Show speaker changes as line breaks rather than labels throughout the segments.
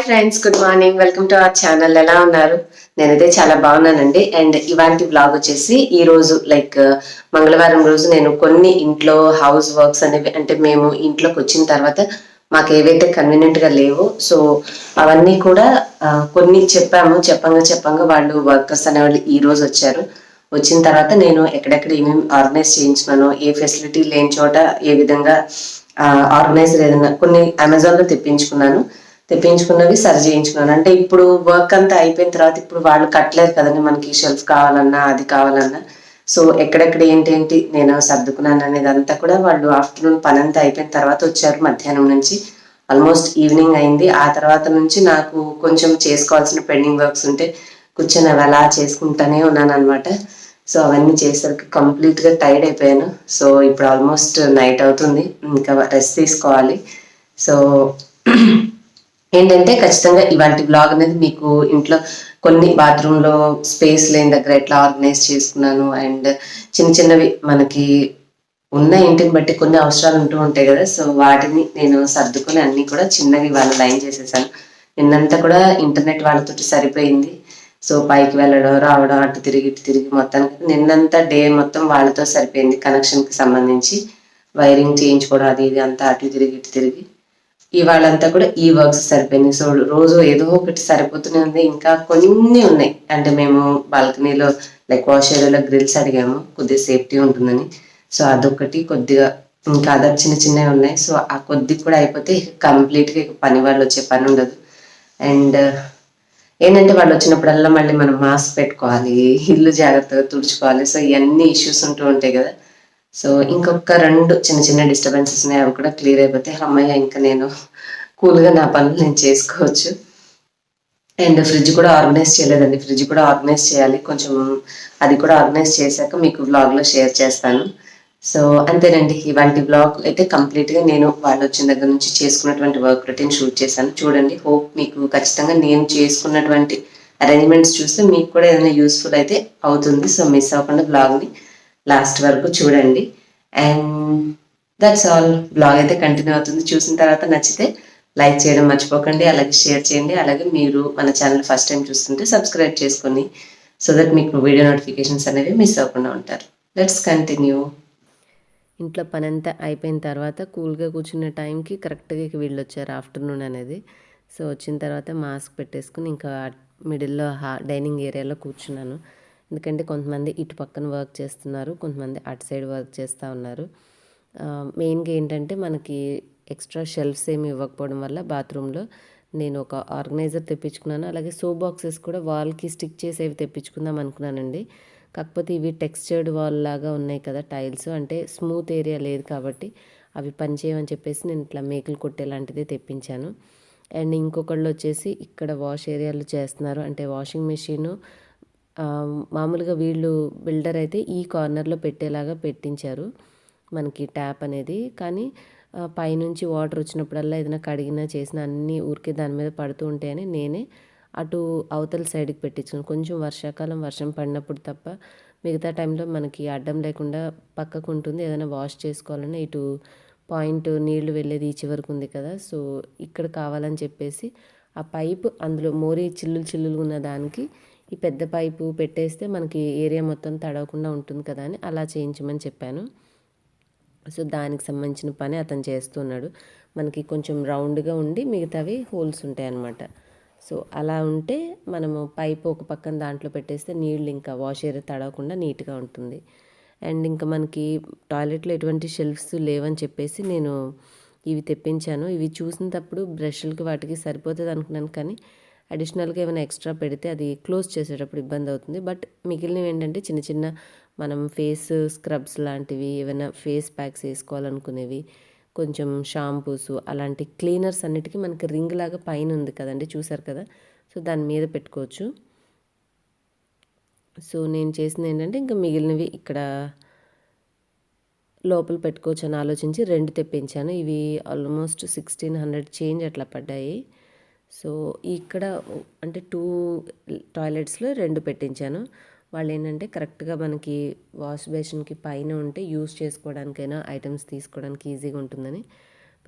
Friends, good morning. Welcome to our channel. ఎలా ఉన్నారు? నేనైతే చాలా బాగున్నానండి. అండ్ ఇవాంటి బ్లాగ్ వచ్చేసి ఈ రోజు మంగళవారం రోజు నేను కొన్ని ఇంట్లో హౌస్ వర్క్స్ అనేవి, అంటే మేము ఇంట్లోకి వచ్చిన తర్వాత మాకు ఏవైతే కన్వీనియంట్ గా లేవో సో అవన్నీ కూడా కొన్ని చెప్పంగా వాళ్ళు వర్కర్స్ అనేవాళ్ళు ఈ రోజు వచ్చారు. వచ్చిన తర్వాత నేను ఎక్కడెక్కడ ఏమేమి ఆర్గనైజ్ చేయించుకున్నాను, ఏ ఫెసిలిటీ లేని చోట ఏ విధంగా ఆర్గనైజర్ ఏదైనా కొన్ని అమెజాన్ లో తెప్పించుకున్నవి సరి చేయించుకున్నాను. అంటే ఇప్పుడు వర్క్ అంతా అయిపోయిన తర్వాత ఇప్పుడు వాళ్ళు కట్టలేరు కదండి మనకి, షెల్ఫ్ కావాలన్నా అది కావాలన్నా. సో ఎక్కడెక్కడ ఏంటి నేను సర్దుకున్నాను అనేది అంతా కూడా వాళ్ళు ఆఫ్టర్నూన్ పని అంతా అయిపోయిన తర్వాత వచ్చారు. మధ్యాహ్నం నుంచి ఆల్మోస్ట్ ఈవినింగ్ అయింది. ఆ తర్వాత నుంచి నాకు కొంచెం చేసుకోవాల్సిన పెండింగ్ వర్క్స్ ఉంటే కూర్చొని అవి అలా చేసుకుంటానే ఉన్నాను అనమాట. సో అవన్నీ చేసరికి కంప్లీట్ గా టైర్డ్ అయిపోయాను. సో ఇప్పుడు ఆల్మోస్ట్ నైట్ అవుతుంది, ఇంకా రెస్ట్ తీసుకోవాలి. సో ఏంటంటే ఖచ్చితంగా ఇవాంటి బ్లాగ్ అనేది మీకు ఇంట్లో కొన్ని బాత్రూమ్ లో స్పేస్ లేని దగ్గర ఎట్లా ఆర్గనైజ్ చేసుకున్నాను, అండ్ చిన్నవి మనకి ఉన్న ఇంటిని బట్టి కొన్ని అవసరాలు ఉంటూ ఉంటాయి కదా. సో వాటిని నేను సర్దుకొని అన్ని కూడా చిన్నవి వాళ్ళ లైన్ చేసేసాను. నిన్నంతా కూడా ఇంటర్నెట్ వాళ్ళతో సరిపోయింది. సో పైకి వెళ్ళడం రావడం అటు తిరిగి ఇటు తిరిగి మొత్తానికి నిన్నంతా డే మొత్తం వాళ్ళతో సరిపోయింది. కనెక్షన్ కి సంబంధించి వైరింగ్ చేయించుకోవడం అది ఇది అంతా అటు తిరిగి ఇటు తిరిగి ఇవాళంతా కూడా ఈ వర్క్స్ సరిపోయినాయి. సో రోజు ఏదో ఒకటి సరిపోతూనే ఉంది. ఇంకా కొన్ని ఉన్నాయి, అంటే మేము బాల్కనీలో లైక్ వాష్ ఏరియాలో గ్రిల్స్ అడిగాము, కొద్దిగా సేఫ్టీ ఉంటుందని. సో అదొకటి కొద్దిగా, ఇంకా అదర్ చిన్నవి ఉన్నాయి. సో ఆ కొద్ది కూడా అయిపోతే కంప్లీట్గా పని వాళ్ళు వచ్చే పని ఉండదు. అండ్ ఏంటంటే వాళ్ళు వచ్చినప్పుడల్లా మళ్ళీ మనం మాస్క్ పెట్టుకోవాలి, ఇల్లు జాగ్రత్తగా తుడుచుకోవాలి. సో ఇవన్నీ ఇష్యూస్ ఉంటూ ఉంటాయి కదా. సో ఇంకొక రెండు చిన్న డిస్టర్బెన్సెస్ ఉన్నాయి, అవి కూడా క్లియర్ అయిపోతే అమ్మయ్య ఇంకా నేను కూల్గా నా పనులు నేను చేసుకోవచ్చు. అండ్ ఫ్రిడ్జ్ కూడా ఆర్గనైజ్ చేయలేదండి, ఫ్రిడ్జ్ కూడా ఆర్గనైజ్ చేయాలి కొంచెం. అది కూడా ఆర్గనైజ్ చేశాక మీకు బ్లాగ్లో షేర్ చేస్తాను. సో అంతేనండి, ఇవాంటి బ్లాగ్ అయితే కంప్లీట్గా నేను వాళ్ళు వచ్చిన దగ్గర నుంచి చేసుకున్నటువంటి వర్క్ రొటీన్ షూట్ చేశాను. చూడండి, హోప్ మీకు ఖచ్చితంగా నేను చేసుకున్నటువంటి అరేంజ్మెంట్స్ చూస్తే మీకు కూడా ఏదైనా యూస్ఫుల్ అయితే అవుతుంది. సో మిస్ అవ్వకుండా బ్లాగ్ని లాస్ట్ వరకు చూడండి. And that's all. బ్లాగ్ అయితే కంటిన్యూ అవుతుంది. చూసిన తర్వాత నచ్చితే లైక్ చేయడం మర్చిపోకండి, అలాగే షేర్ చేయండి. అలాగే మీరు మన ఛానల్ ఫస్ట్ టైం చూస్తుంటే సబ్స్క్రైబ్ చేసుకొని, సో దట్ మీకు వీడియో నోటిఫికేషన్స్ అనేవి మిస్ అవ్వకుండా ఉంటారు. Let's continue. ఇంట్లో పని అంతా అయిపోయిన తర్వాత కూల్గా కూర్చున్న టైంకి కరెక్ట్గా వీళ్ళు వచ్చారు ఆఫ్టర్నూన్ అనేది. సో వచ్చిన తర్వాత మాస్క్ పెట్టేసుకుని ఇంకా మిడిల్లో డైనింగ్ ఏరియాలో కూర్చున్నాను. ఎందుకంటే కొంతమంది ఇటు పక్కన వర్క్ చేస్తున్నారు, కొంతమంది అటు సైడ్ వర్క్ చేస్తూ ఉన్నారు. మెయిన్గా ఏంటంటే మనకి ఎక్స్ట్రా షెల్ఫ్స్ ఏమి ఇవ్వకపోవడం వల్ల బాత్రూంలో నేను ఒక ఆర్గనైజర్ తెప్పించుకున్నాను. అలాగే సోప్ బాక్సెస్ కూడా వాల్కి స్టిక్ చేసేవి తెప్పించుకుందాం అనుకున్నానండి. కాకపోతే ఇవి టెక్స్చర్డ్ వాల్ లాగా ఉన్నాయి కదా టైల్స్, అంటే స్మూత్ ఏరియా లేదు కాబట్టి అవి పనిచేయమని చెప్పేసి నేను ఇట్లా మేకులు కొట్టేలాంటిది తెప్పించాను. అండ్ ఇంకొకళ్ళు వచ్చేసి ఇక్కడ వాష్ ఏరియాలో చేస్తున్నారు, అంటే వాషింగ్ మెషిన్ మామూలుగా వీళ్ళు బిల్డర్ అయితే ఈ కార్నర్లో పెట్టేలాగా పెట్టించారు మనకి ట్యాప్ అనేది. కానీ పైనుంచి వాటర్ వచ్చినప్పుడల్లా ఏదైనా కడిగినా చేసినా అన్నీ ఊరికే దాని మీద పడుతూ ఉంటాయని నేనే అటు అవతల సైడ్కి పెట్టించాను. కొంచెం వర్షాకాలం వర్షం పడినప్పుడు తప్ప మిగతా టైంలో మనకి అడ్డం లేకుండా పక్కకు ఉంటుంది. ఏదైనా వాష్ చేసుకోవాలన్నా ఇటు పాయింట్ నీళ్లు వెళ్ళేది ఈ చివరకు ఉంది కదా. సో ఇక్కడ కావాలని చెప్పేసి ఆ పైప్ అందులో మోరీ చిల్లులు ఉన్న దానికి ఈ పెద్ద పైపు పెట్టేస్తే మనకి ఏరియా మొత్తం తడవకుండా ఉంటుంది కదా అని అలా చేయించమని చెప్పాను. సో దానికి సంబంధించిన పని అతను చేస్తున్నాడు. మనకి కొంచెం రౌండ్గా ఉండి మిగతావి హోల్స్ ఉంటాయి అన్నమాట. సో అలా ఉంటే మనము పైప్ ఒక పక్కన దాంట్లో పెట్టేస్తే నీళ్ళు ఇంకా వాష్ ఏరియా తడవకుండా నీట్గా ఉంటుంది. అండ్ ఇంకా మనకి టాయిలెట్లో ఎటువంటి షెల్ఫ్స్ లేవని చెప్పేసి నేను ఇవి తెప్పించాను. ఇవి చూసినప్పుడు బ్రష్లకి వాటికి సరిపోతుంది అనుకున్నాను, కానీ అడిషనల్గా ఏమైనా ఎక్స్ట్రా పెడితే అది క్లోజ్ చేసేటప్పుడు ఇబ్బంది అవుతుంది. బట్ మిగిలినవి ఏంటంటే చిన్న మనం ఫేస్ స్క్రబ్స్ లాంటివి, ఏమైనా ఫేస్ ప్యాక్స్ వేసుకోవాలనుకునేవి, కొంచెం షాంపూస్, అలాంటి క్లీనర్స్ అన్నిటికీ మనకి రింగ్ లాగా పైన ఉంది కదండి, చూసారు కదా. సో దాని మీద పెట్టుకోవచ్చు. సో నేను చేసింది ఏంటంటే ఇంకా మిగిలినవి ఇక్కడ లోపల పెట్టుకోవచ్చు అని ఆలోచించి 2 తెప్పించాను. ఇవి ఆల్మోస్ట్ 1600 చేంజ్ అట్లా పడ్డాయి. సో ఇక్కడ అంటే 2 టాయిలెట్స్లో 2 పెట్టించాను. వాళ్ళు ఏంటంటే కరెక్ట్గా మనకి వాష్ బేసిన్కి పైన ఉంటే యూస్ చేసుకోవడానికైనా ఐటమ్స్ తీసుకోవడానికి ఈజీగా ఉంటుందని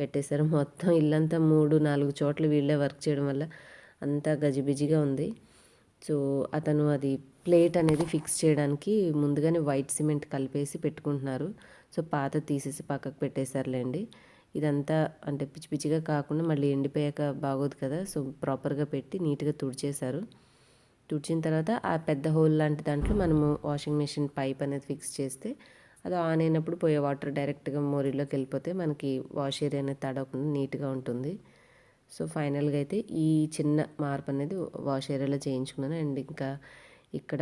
పెట్టేశారు. మొత్తం ఇల్లంతా 3-4 చోట్ల వీళ్ళే వర్క్ చేయడం వల్ల అంతా గజిబిజిగా ఉంది. సో అతను అది ప్లేట్ అనేది ఫిక్స్ చేయడానికి ముందుగానే వైట్ సిమెంట్ కలిపేసి పెట్టుకుంటున్నారు. సో పాత తీసేసి పక్కకు పెట్టేశారులేండి. ఇదంతా అంటే పిచ్చి పిచ్చిగా కాకుండా మళ్ళీ ఎండిపోయాక బాగోదు కదా, సో ప్రాపర్గా పెట్టి నీట్గా తుడిచేశారు. తుడిచిన తర్వాత ఆ పెద్ద హోల్ లాంటి దాంట్లో మనము వాషింగ్ మెషిన్ పైప్ అనేది ఫిక్స్ చేస్తే అది ఆన్ అయినప్పుడు పోయే వాటర్ డైరెక్ట్గా మోరీలోకి వెళ్ళిపోతే మనకి వాష్ ఏరియా అనేది తడవకుండా నీట్గా ఉంటుంది. సో ఫైనల్గా అయితే ఈ చిన్న మార్పు అనేది వాష్ ఏరియాలో చేయించుకున్నాను. అండ్ ఇంకా ఇక్కడ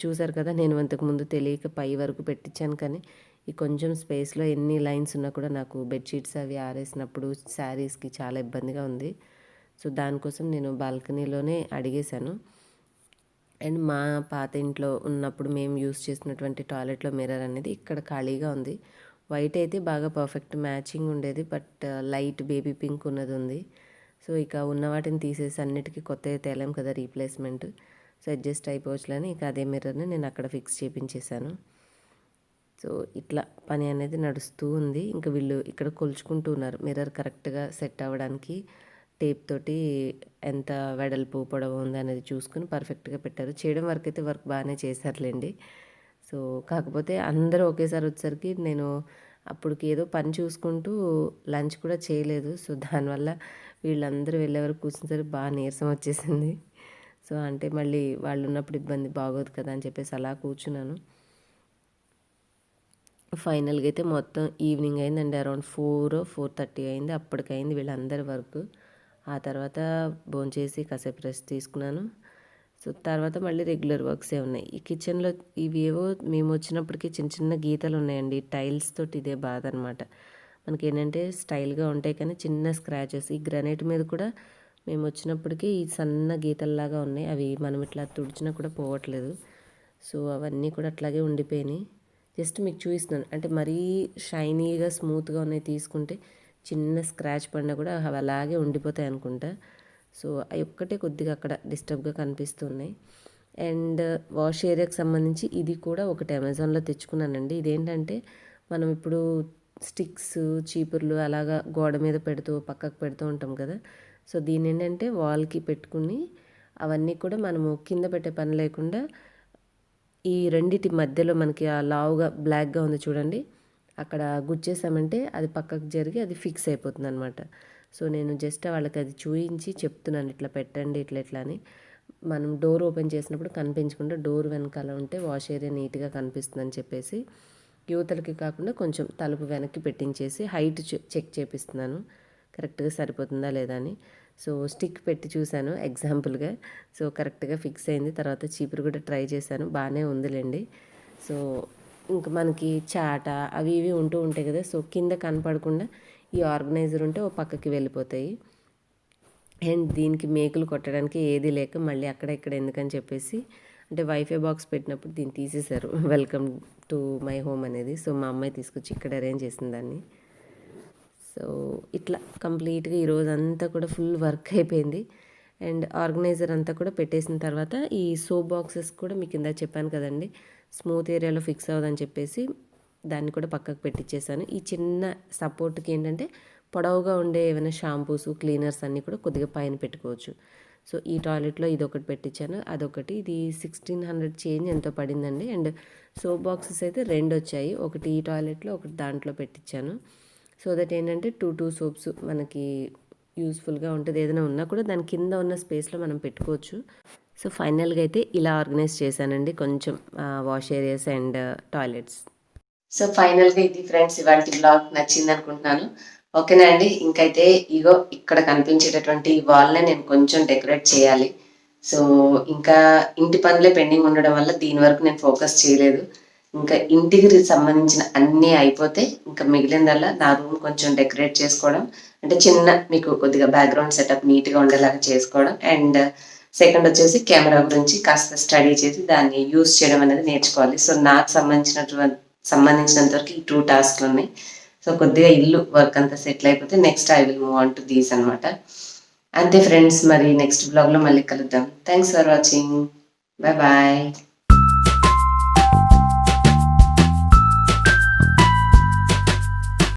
చూసారు కదా, నేను అంతకుముందు తెలియక పై వరకు పెట్టించాను, కానీ ఈ కొంచెం స్పేస్లో ఎన్ని లైన్స్ ఉన్నా కూడా నాకు బెడ్షీట్స్ అవి ఆరేసినప్పుడు శారీస్కి చాలా ఇబ్బందిగా ఉంది. సో దానికోసం నేను బాల్కనీలోనే అడిగేశాను. అండ్ మా పాత ఇంట్లో ఉన్నప్పుడు మేము యూస్ చేసినటువంటి టాయిలెట్లో మిర్రర్ అనేది ఇక్కడ ఖాళీగా ఉంది. వైట్ అయితే బాగా పర్ఫెక్ట్ మ్యాచింగ్ ఉండేది, బట్ లైట్ బేబీ పింక్ ఉన్నది ఉంది. సో ఇక ఉన్న వాటిని తీసేసి అన్నిటికీ కొత్తగా తేలాం కదా రీప్లేస్మెంట్. సో అడ్జస్ట్ అయిపోవచ్చులని ఇక అదే మిర్రర్ని నేను అక్కడ ఫిక్స్ చేయించేశాను. సో ఇట్లా పని అనేది నడుస్తూ ఉంది. ఇంకా వీళ్ళు ఇక్కడ కొలుచుకుంటూ ఉన్నారు మిర్రర్ కరెక్ట్గా సెట్ అవ్వడానికి. టేప్ తోటి ఎంత వెడల్పు పొడవు ఉంది అనేది చూసుకుని పర్ఫెక్ట్గా పెట్టారు. చేయడం వరకు అయితే వర్క్ బాగానే చేశారులేండి. సో కాకపోతే అందరూ ఒకేసారి వచ్చేసరికి నేను అప్పటికి ఏదో పని చూసుకుంటూ లంచ్ కూడా చేయలేదు. సో దానివల్ల వీళ్ళందరూ వెళ్ళే వరకు కూర్చునేసరికి బాగా నీరసం వచ్చేసింది. సో అంటే మళ్ళీ వాళ్ళు ఉన్నప్పుడు ఇబ్బంది బాగోదు కదా అని చెప్పేసి అలా కూర్చున్నాను. ఫైనల్గా అయితే మొత్తం ఈవినింగ్ అయిందండి. అరౌండ్ 4-4:30 అయింది. అప్పటికైంది వీళ్ళందరి వర్క్. ఆ తర్వాత భోంచేసి కాసేపు రెస్ట్ తీసుకున్నాను. సో తర్వాత మళ్ళీ రెగ్యులర్ వర్క్సే ఉన్నాయి. ఈ కిచెన్లో ఇవి ఏవో మేము వచ్చినప్పటికీ చిన్న చిన్న గీతలు ఉన్నాయండి. టైల్స్ తోటి ఇదే బాధ అనమాట. మనకి ఏంటంటే స్టైల్గా ఉంటాయి కానీ చిన్న స్క్రాచెస్. ఈ గ్రానైట్ మీద కూడా మేము వచ్చినప్పటికీ ఈ సన్న గీతల్లాగా ఉన్నాయి. అవి మనం ఇట్లా తుడిచినా కూడా పోవట్లేదు. సో అవన్నీ కూడా అట్లాగే ఉండిపోయినాయి. జస్ట్ మీకు చూపిస్తున్నాను. అంటే మరీ షైనీగా స్మూత్గా ఉన్నాయి తీసుకుంటే చిన్న స్క్రాచ్ పడినా కూడా అవి అలాగే ఉండిపోతాయి అనుకుంటా. సో అవి ఒక్కటే కొద్దిగా అక్కడ డిస్టర్బ్గా కనిపిస్తున్నాయి. అండ్ వాష్ ఏరియాకి సంబంధించి ఇది కూడా ఒకటి అమెజాన్లో తెచ్చుకున్నానండి. ఇదేంటంటే మనం ఇప్పుడు స్టిక్స్ చీపుర్లు అలాగా గోడ మీద పెడుతూ పక్కకు పెడుతూ ఉంటాం కదా. సో దీని ఏంటంటే వాల్కి పెట్టుకుని అవన్నీ కూడా మనము కింద పెట్టే పని లేకుండా ఈ రెండిటి మధ్యలో మనకి ఆ లావుగా బ్లాక్గా ఉంది చూడండి, అక్కడ గుచ్చేసామంటే అది పక్కకు జరిగి అది ఫిక్స్ అయిపోతుంది అనమాట. సో నేను జస్ట్ వాళ్ళకి అది చూయించి చెప్తున్నాను, ఇట్లా పెట్టండి ఇట్లా అని. మనం డోర్ ఓపెన్ చేసినప్పుడు కనిపించకుండా డోర్ వెనకాల ఉంటే వాష్ ఏరియా నీట్గా కనిపిస్తుంది అని చెప్పేసి యువతలకి కాకుండా కొంచెం తలుపు వెనక్కి పెట్టించేసి హైట్ చెక్ చేపిస్తున్నాను కరెక్ట్గా సరిపోతుందా లేదా అని. సో స్టిక్ పెట్టి చూశాను ఎగ్జాంపుల్గా. సో కరెక్ట్గా ఫిక్స్ అయింది. తర్వాత చీపురు కూడా ట్రై చేశాను, బాగానే ఉందిలేండి. సో ఇంకా మనకి చాట అవి ఇవి ఉంటూ ఉంటాయి కదా. సో కింద కనపడకుండా ఈ ఆర్గనైజర్ ఉంటే ఓ పక్కకి వెళ్ళిపోతాయి. అండ్ దీనికి మేకులు కొట్టడానికి ఏది లేక మళ్ళీ అక్కడ ఇక్కడ ఎందుకని చెప్పేసి అంటే వైఫై బాక్స్ పెట్టినప్పుడు దీన్ని తీసేశారు, వెల్కమ్ టు మై హోమ్ అనేది. సో మా అమ్మాయి తీసుకొచ్చి ఇక్కడ అరేంజ్ చేసింది దాన్ని. సో ఇట్లా కంప్లీట్గా ఈరోజు అంతా కూడా ఫుల్ వర్క్ అయిపోయింది. అండ్ ఆర్గనైజర్ అంతా కూడా పెట్టేసిన తర్వాత ఈ సోప్ బాక్సెస్ కూడా మీకు ఇందా చెప్పాను కదండి, స్మూత్ ఏరియాలో ఫిక్స్ అవ్వదని చెప్పేసి దాన్ని కూడా పక్కకు పెట్టించేసాను. ఈ చిన్న సపోర్ట్కి ఏంటంటే పొడవుగా ఉండే ఏమైనా షాంపూస్ క్లీనర్స్ అన్నీ కూడా కొద్దిగా పైన పెట్టుకోవచ్చు. సో ఈ టాయిలెట్లో ఇది ఒకటి పెట్టించాను, అదొకటి. ఇది 1600 చేంజ్ ఎంతో పడిందండి. అండ్ సోప్ బాక్సెస్ అయితే 2 వచ్చాయి, ఒకటి ఈ టాయిలెట్లో ఒకటి దాంట్లో పెట్టించాను. సో దట్ ఏంటంటే 2 సోప్స్ మనకి యూస్ఫుల్గా ఉంటుంది. ఏదైనా ఉన్నా కూడా దాని కింద ఉన్న స్పేస్లో మనం పెట్టుకోవచ్చు. సో ఫైనల్గా అయితే ఇలా ఆర్గనైజ్ చేశానండి కొంచెం wash areas and toilets. So ఫైనల్గా ఇది ఫ్రెండ్స్ ఇవాళ బ్లాగ్ నచ్చింది అనుకుంటున్నాను. ఓకేనా అండి. ఇంకైతే ఇగో ఇక్కడ కనిపించేటటువంటి వాల్నే నేను కొంచెం డెకరేట్ చేయాలి. సో ఇంకా ఇంటి పనులే పెండింగ్ ఉండడం వల్ల దీని వరకు నేను ఫోకస్ చేయలేదు. ఇంకా ఇంటికి సంబంధించిన అన్నీ అయిపోతే ఇంకా మిగిలిందల్లా నా రూమ్ కొంచెం డెకరేట్ చేసుకోవడం, అంటే చిన్న మీకు కొద్దిగా బ్యాక్గ్రౌండ్ సెటప్ నీట్గా ఉండేలాగా చేసుకోవడం. అండ్ సెకండ్ వచ్చేసి కెమెరా గురించి కాస్త స్టడీ చేసి దాన్ని యూస్ చేయడం అనేది నేర్చుకోవాలి. సో నాకు సంబంధించినంత వరకు ఈ 2 టాస్క్లు ఉన్నాయి. సో కొద్దిగా ఇల్లు వర్క్ అంతా సెటిల్ అయిపోతే next I will move on to these అనమాట. అంతే ఫ్రెండ్స్, మరి నెక్స్ట్ బ్లాగ్లో మళ్ళీ కలుద్దాం. Thanks for watching. Bye bye.